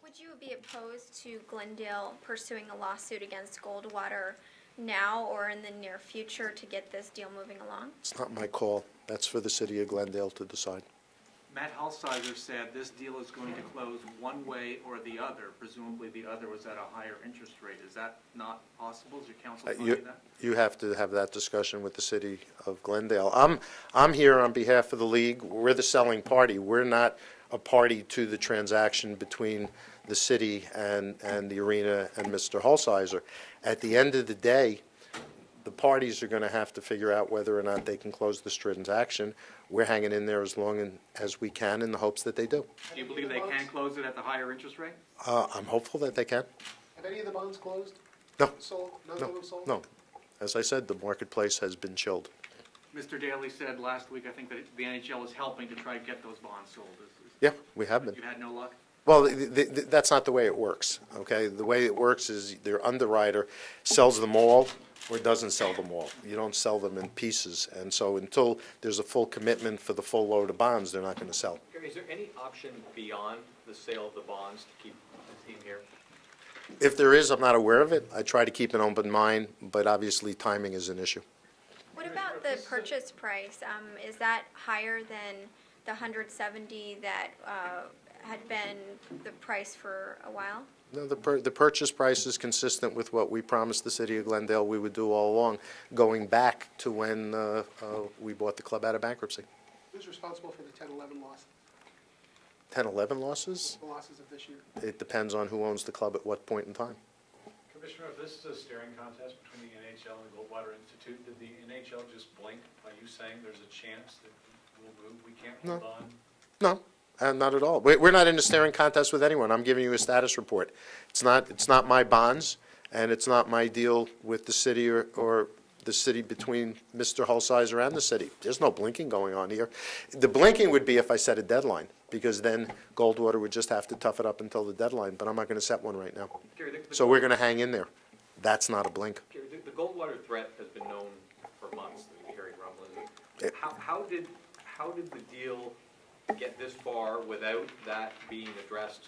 Would you be opposed to Glendale pursuing a lawsuit against Goldwater now or in the near future to get this deal moving along? It's not my call. That's for the city of Glendale to decide. Matt Hulsizer said this deal is going to close one way or the other. Presumably the other was at a higher interest rate. Is that not possible? Is your council finding that? You have to have that discussion with the city of Glendale. I'm here on behalf of the league. We're the selling party. We're not a party to the transaction between the city and the arena and Mr. Hulsizer. At the end of the day, the parties are going to have to figure out whether or not they can close this transaction. We're hanging in there as long as we can in the hopes that they do. Do you believe they can close it at the higher interest rate? I'm hopeful that they can. Have any of the bonds closed? No. Sold? None of them sold? No. As I said, the marketplace has been chilled. Mr. Daly said last week, I think, that the NHL is helping to try to get those bonds sold. Yeah, we have been. You had no luck? Well, that's not the way it works, okay? The way it works is their underwriter sells them all or doesn't sell them all. You don't sell them in pieces. And so until there's a full commitment for the full load of bonds, they're not going to sell. Gary, is there any option beyond the sale of the bonds to keep the team here? If there is, I'm not aware of it. I try to keep an open mind, but obviously timing is an issue. What about the purchase price? Is that higher than the $170 that had been the price for a while? No, the purchase price is consistent with what we promised the city of Glendale we would do all along, going back to when we bought the club out of bankruptcy. Who's responsible for the 10-11 loss? 10-11 losses? The losses of this year? It depends on who owns the club at what point in time. Commissioner, if this is a staring contest between the NHL and the Goldwater Institute, did the NHL just blink by you saying there's a chance that we'll move, we can't hold on? No. Not at all. We're not in a staring contest with anyone. I'm giving you a status report. It's not my bonds, and it's not my deal with the city or the city between Mr. Hulsizer and the city. There's no blinking going on here. The blinking would be if I set a deadline, because then Goldwater would just have to tough it up until the deadline, but I'm not going to set one right now. Gary, So we're going to hang in there. That's not a blink. Gary, the Goldwater threat has been known for months, the hearing rumblings. How did the deal get this far without that being addressed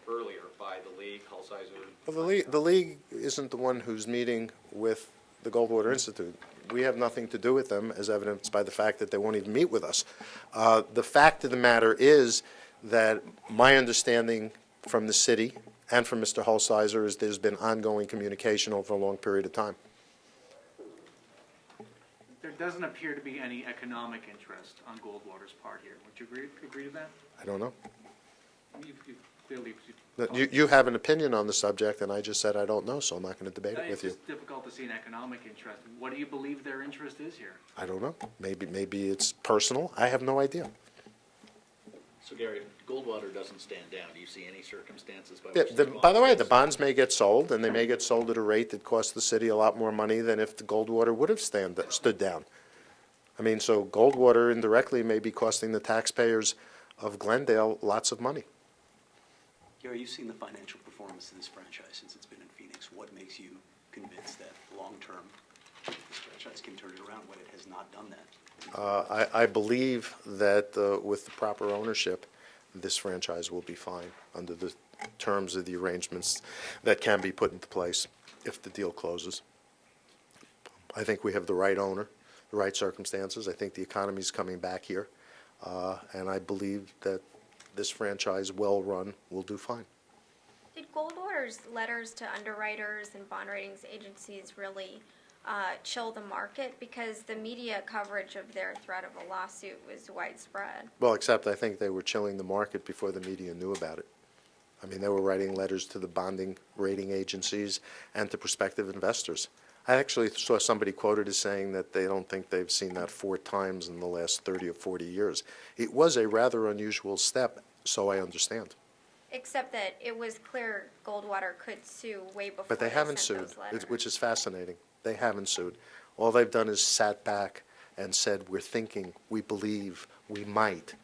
earlier by the league, Hulsizer? Well, the league isn't the one who's meeting with the Goldwater Institute. We have nothing to do with them, as evidenced by the fact that they won't even meet with us. The fact of the matter is that my understanding from the city and from Mr. Hulsizer is there's been ongoing communication over a long period of time. There doesn't appear to be any economic interest on Goldwater's part here. Would you agree to that? I don't know. You You have an opinion on the subject, and I just said I don't know, so I'm not going to debate it with you. It's difficult to see an economic interest. What do you believe their interest is here? I don't know. Maybe it's personal. I have no idea. So Gary, if Goldwater doesn't stand down, do you see any circumstances by Yeah, which by the way, the bonds may get sold, and they may get sold at a rate that costs the city a lot more money than if the Goldwater would have stood down. I mean, so Goldwater indirectly may be costing the taxpayers of Glendale lots of money. Gary, you've seen the financial performance of this franchise since it's been in Phoenix. What makes you convinced that long-term this franchise can turn it around when it has not done that? I believe that with the proper ownership, this franchise will be fine under the terms of the arrangements that can be put into place if the deal closes. I think we have the right owner, the right circumstances. I think the economy is coming back here, and I believe that this franchise, well run, will do fine. Did Goldwater's letters to underwriters and bond ratings agencies really chill the market? Because the media coverage of their threat of a lawsuit was widespread. Well, except I think they were chilling the market before the media knew about it. I mean, they were writing letters to the bonding rating agencies and to prospective investors. I actually saw somebody quoted as saying that they don't think they've seen that 4 times in the last 30 or 40 years. It was a rather unusual step, so I understand. Except that it was clear Goldwater could sue way before But they haven't sent sued, those letters. which is fascinating. They haven't sued. All they've done is sat back and said, we're thinking, we believe, we might.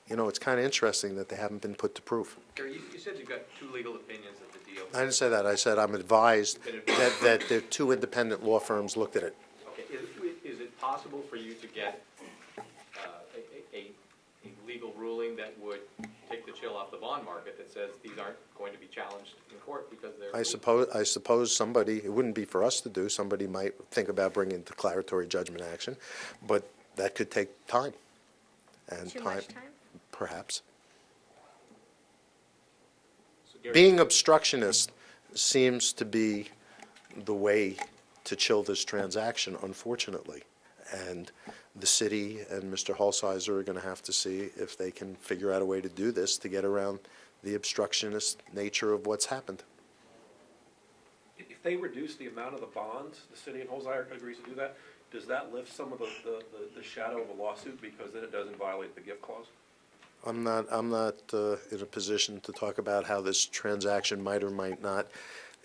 You know, it's kind of interesting that they haven't been put to proof. Gary, you said you've got 2 legal opinions of the deal. I didn't say that. I said I'm advised that the 2 independent law firms looked at it. Okay, is it possible for you to get a legal ruling that would take the chill off the bond market that says these aren't going to be challenged in court because they're. I suppose somebody, it wouldn't be for us to do, somebody might think about bringing declaratory judgment action, but that could take time. And Too much time? Perhaps. So Gary, Being obstructionist seems to be the way to chill this transaction, unfortunately. And the city and Mr. Hulsizer are going to have to see if they can figure out a way to do this to get around the obstructionist nature of what's happened. If they reduce the amount of the bonds, the city and Holzhauer agrees to do that, does that lift some of the shadow of a lawsuit because then it doesn't violate the gift clause? I'm not in a position to talk about how this transaction might or might not,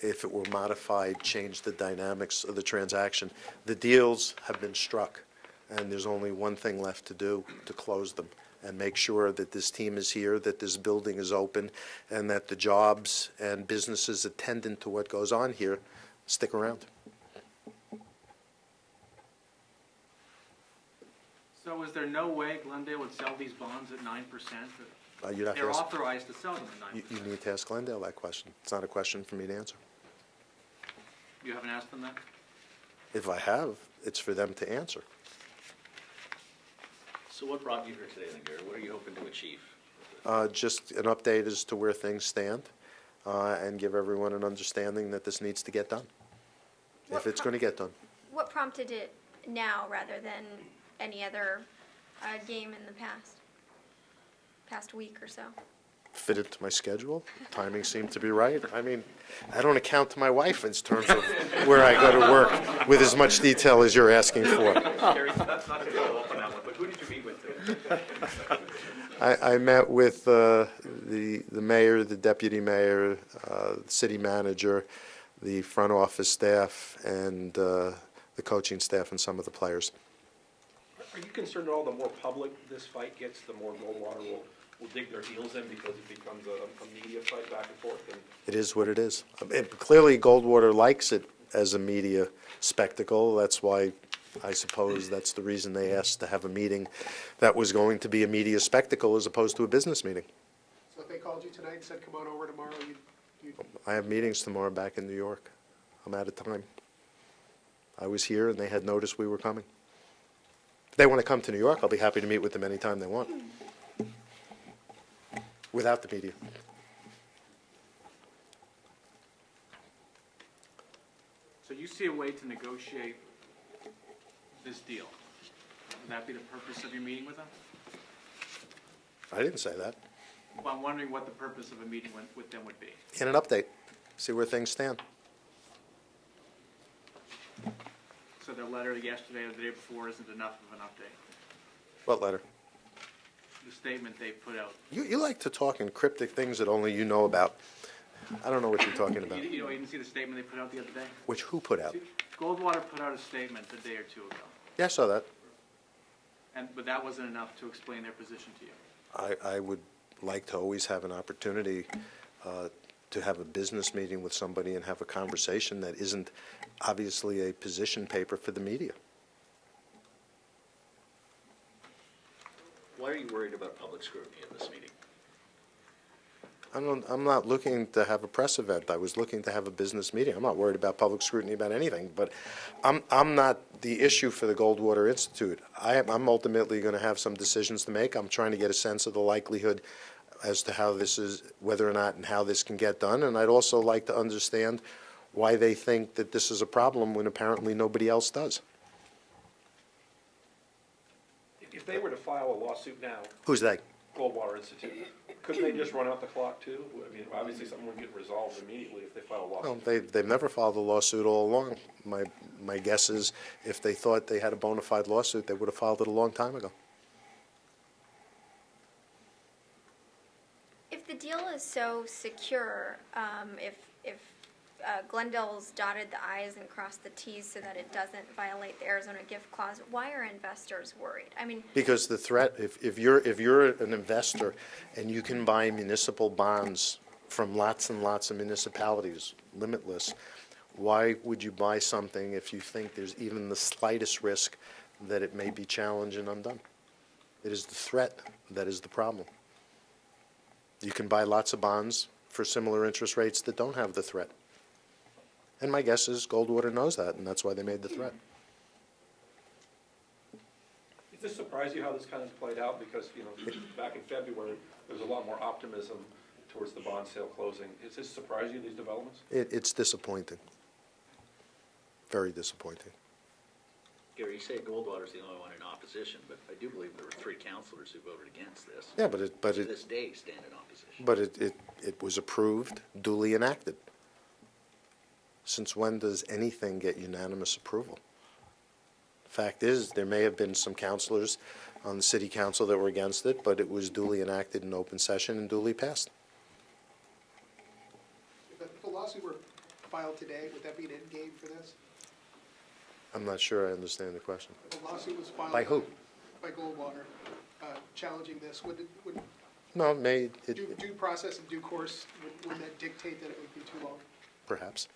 if it were modified, change the dynamics of the transaction. The deals have been struck, and there's only one thing left to do, to close them and make sure that this team is here, that this building is open, and that the jobs and businesses attendant to what goes on here stick around. So is there no way Glendale would sell these bonds at 9%? You'd have to They're ask, authorized to sell them at 9%. you need to ask Glendale that question. It's not a question for me to answer. You haven't asked them that? If I have, it's for them to answer. So what brought you here today then, Gary? What are you hoping to achieve? Just an update as to where things stand, and give everyone an understanding that this needs to get done, if it's going to get done. What prompted it now rather than any other game in the past week or so? Fit it to my schedule. Timing seemed to be right. I mean, I don't account to my wife in terms of where I go to work with as much detail as you're asking for. Gary, that's not to follow up on that one, but who did you meet with today? I met with the mayor, the deputy mayor, the city manager, the front office staff, and the coaching staff and some of the players. Are you concerned at all the more public this fight gets, the more Goldwater will dig their heels in because it becomes a media fight back and forth? And It is what it is. Clearly, Goldwater likes it as a media spectacle. That's why, I suppose, that's the reason they asked to have a meeting that was going to be a media spectacle as opposed to a business meeting. So if they called you tonight and said, come on over tomorrow, you'd I have meetings tomorrow back in New York. I'm out of time. I was here, and they had noticed we were coming. If they want to come to New York, I'll be happy to meet with them anytime they want, without the media. So you see a way to negotiate this deal? Would that be the purpose of your meeting with them? I didn't say that. Well, I'm wondering what the purpose of a meeting with them would be. In an update, see where things stand. So their letter yesterday or the day before isn't enough of an update? What letter? The statement they put out. You like to talk in cryptic things that only you know about. I don't know what you're talking about. You didn't see the statement they put out the other day? Which who put out? Goldwater put out a statement a day or two ago, Yeah, I saw that. but that wasn't enough to explain their position to you. I would like to always have an opportunity to have a business meeting with somebody and have a conversation that isn't obviously a position paper for the media. Why are you worried about public scrutiny of this meeting? I'm not looking to have a press event. I was looking to have a business meeting. I'm not worried about public scrutiny about anything, but I'm not the issue for the Goldwater Institute. I'm ultimately going to have some decisions to make. I'm trying to get a sense of the likelihood as to how this is, whether or not and how this can get done, and I'd also like to understand why they think that this is a problem when apparently nobody else does. if they were to file a lawsuit now, Who's they? Goldwater Institute, couldn't they just run out the clock too? I mean, obviously something would get resolved immediately if they file a Well, lawsuit. they've never filed a lawsuit all along. My guess is if they thought they had a bona fide lawsuit, they would have filed it a long time ago. If the deal is so secure, if Glendale's dotted the i's and crossed the t's so that it doesn't violate the Arizona gift clause, why are investors worried? I mean, Because the threat, if you're an investor and you can buy municipal bonds from lots and lots of municipalities, limitless, why would you buy something if you think there's even the slightest risk that it may be challenged and undone? It is the threat that is the problem. You can buy lots of bonds for similar interest rates that don't have the threat. And my guess is Goldwater knows that, and that's why they made the threat. Does this surprise you how this kind of played out? Because, back in February, there was a lot more optimism towards the bond sale closing. Does this surprise you, these developments? It's disappointing. Very disappointing. Gary, you say Goldwater's the only one in opposition, but I do believe there were 3 councilors who voted against this. Yeah, To this day, stand in opposition. but it was approved, duly enacted. Since when does anything get unanimous approval? Fact is, there may have been some councilors on the city council that were against it, but it was duly enacted in open session and duly passed. If the lawsuit were filed today, would that be an end game for this? I'm not sure I understand the question. If a lawsuit was filed. By who? By Goldwater, challenging this, would No, it may, due process and due course, would that dictate that it would be too long? perhaps.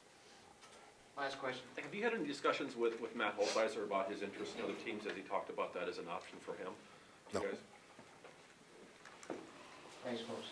Last question. Have you had any discussions with Matt Hulsizer about his interest in other teams as he talked about that as an option for him? No. You guys? Thanks, folks.